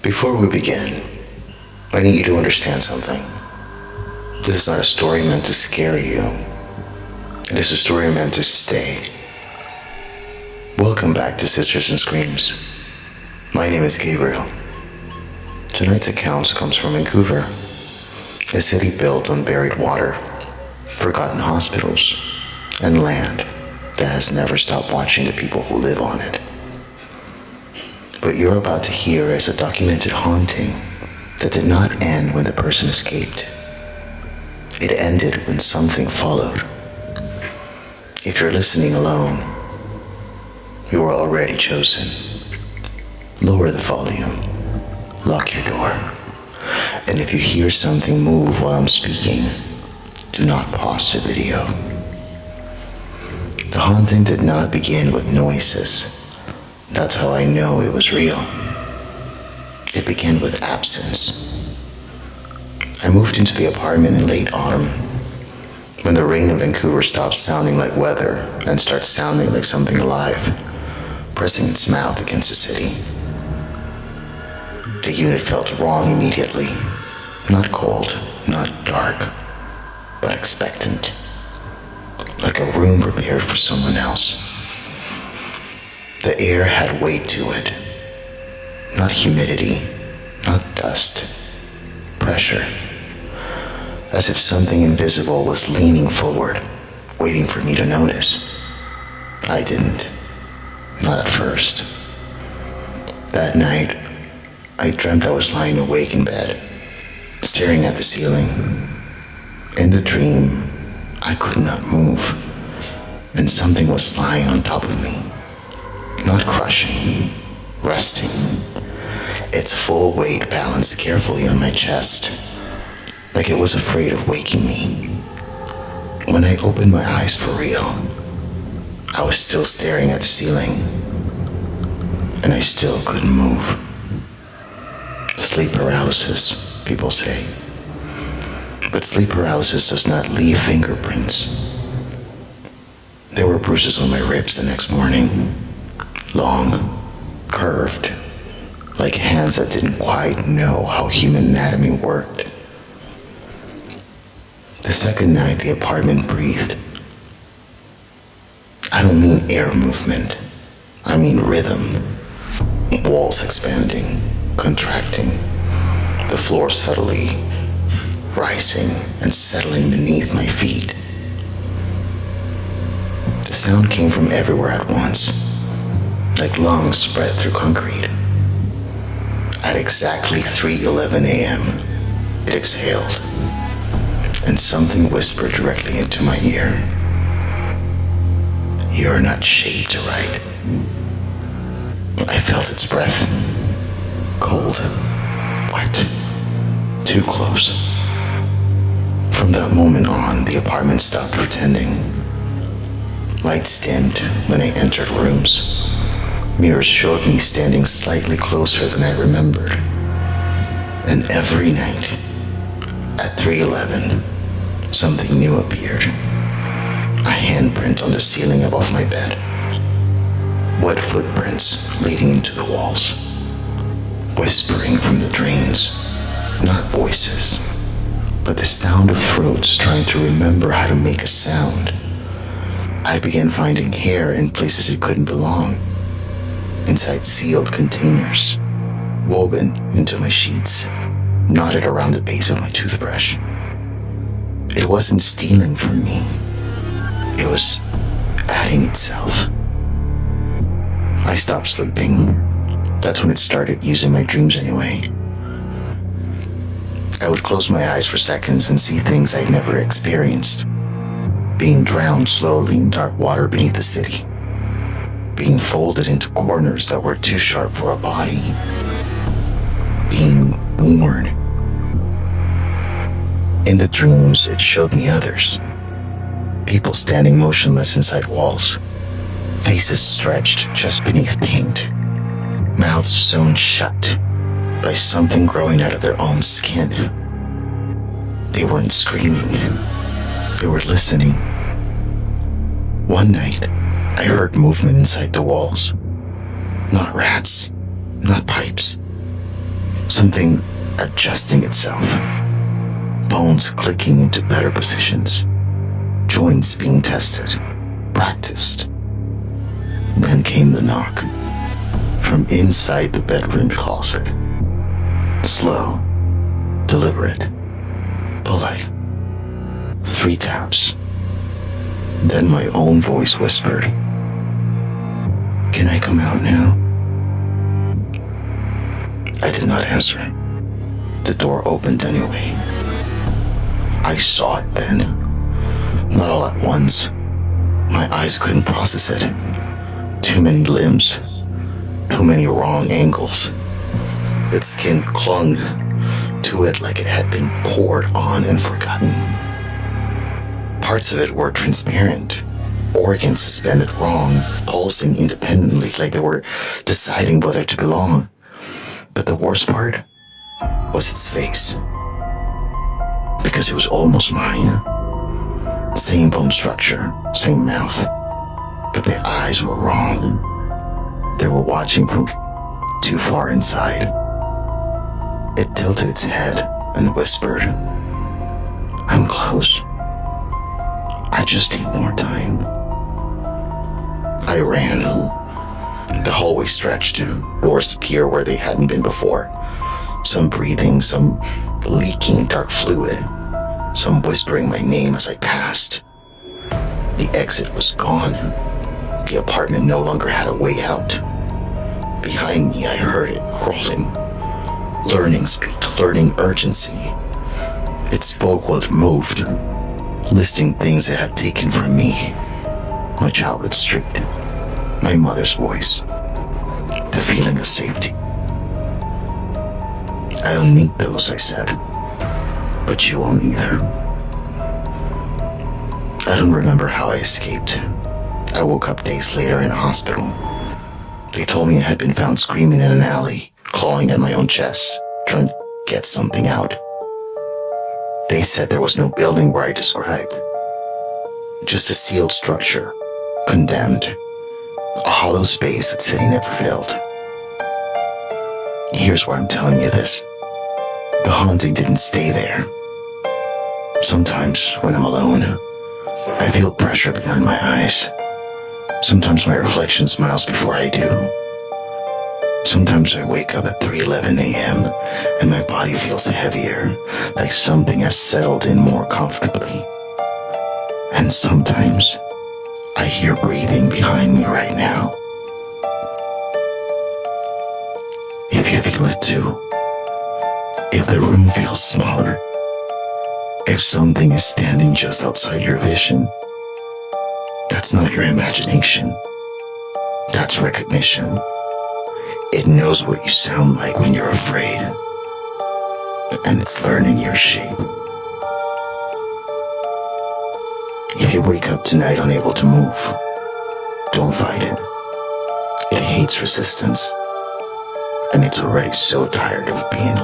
Before we begin, I need you to understand something. This is not a story meant to scare you. It is a story meant to stay. Welcome back to Sisters and Screams. My name is Gabriel. Tonight's account comes from Vancouver, a city built on buried water, forgotten hospitals, and land that has never stopped watching the people who live on it. What you're about to hear is a documented haunting that did not end when the person escaped. It ended when something followed. If you're listening alone, you are already chosen. Lower the volume, lock your door, and if you hear something move while I'm speaking, do not pause the video. The haunting did not begin with noises. That's how I know it was real. It began with absence. I moved into the apartment in late autumn, when the rain in Vancouver stops sounding like weather and starts sounding like something alive, pressing its mouth against the city. The unit felt wrong immediately. Not cold, not dark, but expectant. Like a room prepared for someone else. The air had weight to it. Not humidity, not dust. Pressure. As if something invisible was leaning forward, waiting for me to notice. I didn't. Not at first. That night, I dreamt I was lying awake in bed, staring at the ceiling. In the dream, I could not move, and something was lying on top of me. Not crushing, resting. Its full weight balanced carefully on my chest, like it was afraid of waking me. When I opened my eyes for real, I was still staring at the ceiling, and I still couldn't move. Sleep paralysis, people say. But sleep paralysis does not leave fingerprints. There were bruises on my ribs the next morning. Long, curved, like hands that didn't quite know how human anatomy worked. The second night, the apartment breathed. I don't mean air movement. I mean rhythm. Walls expanding, contracting. The floor subtly rising and settling beneath my feet. The sound came from everywhere at once. Like lungs spread through concrete. At exactly 3:11 a.m., it exhaled, and something whispered directly into my ear. You're not shaped right. I felt its breath. Cold, wet, too close. From that moment on, the apartment stopped pretending. Lights dimmed when I entered rooms. Mirrors showed me standing slightly closer than I remembered. And every night, at 3:11, something new appeared. A handprint on the ceiling above my bed. Wet footprints leading into the walls. Whispering from the drains. Not voices, but the sound of throats trying to remember how to make a sound. I began finding hair in places it couldn't belong. Inside sealed containers, woven into my sheets, knotted around the base of my toothbrush. It wasn't stealing from me. It was adding itself. I stopped sleeping. That's when it started using my dreams anyway. I would close my eyes for seconds and see things I'd never experienced. Being drowned slowly in dark water beneath the city. Being folded into corners that were too sharp for a body. Being worn. In the dreams, it showed me others. People standing motionless inside walls. Faces stretched just beneath paint. Mouths sewn shut by something growing out of their own skin. They weren't screaming. They were listening. One night, I heard movement inside the walls. Not rats, not pipes. Something adjusting itself. Bones clicking into better positions. Joints being tested, practiced. Then came the knock from inside the bedroom closet. Slow, deliberate, polite. 3 taps. Then my own voice whispered, "Can I come out now?" I did not answer. The door opened anyway. I saw it then. Not all at once. My eyes couldn't process it. Too many limbs. Too many wrong angles. Its skin clung to it like it had been poured on and forgotten. Parts of it were transparent, organs suspended wrong, pulsing independently like they were deciding whether to belong. But the worst part was its face, because it was almost mine. Same bone structure, same mouth, but the eyes were wrong. They were watching from too far inside. It tilted its head and whispered, "I'm close. I just need more time." I ran. The hallway stretched. Doors appear where they hadn't been before. Some breathing, some leaking dark fluid, some whispering my name as I passed. The exit was gone. The apartment no longer had a way out. Behind me, I heard it crawling. Learning speed, learning urgency. It spoke while it moved, listing things it had taken from me. My childhood street, my mother's voice, the feeling of safety. "I don't need those," I said, "but you won't either." I don't remember how I escaped. I woke up days later in a hospital. They told me I had been found screaming in an alley, clawing at my own chest, trying to get something out. They said there was no building where I described. Just a sealed structure, condemned. A hollow space that city never filled. Here's why I'm telling you this. The haunting didn't stay there. Sometimes, when I'm alone, I feel pressure behind my eyes. Sometimes my reflection smiles before I do. Sometimes I wake up at 3:11 a.m. and my body feels heavier, like something has settled in more comfortably. And sometimes I hear breathing behind me right now. If you feel it too, if the room feels smaller, if something is standing just outside your vision, that's not your imagination. That's recognition. It knows what you sound like when you're afraid, and it's learning your shape. If you wake up tonight unable to move, don't fight it. It hates resistance, and it's already so tired of being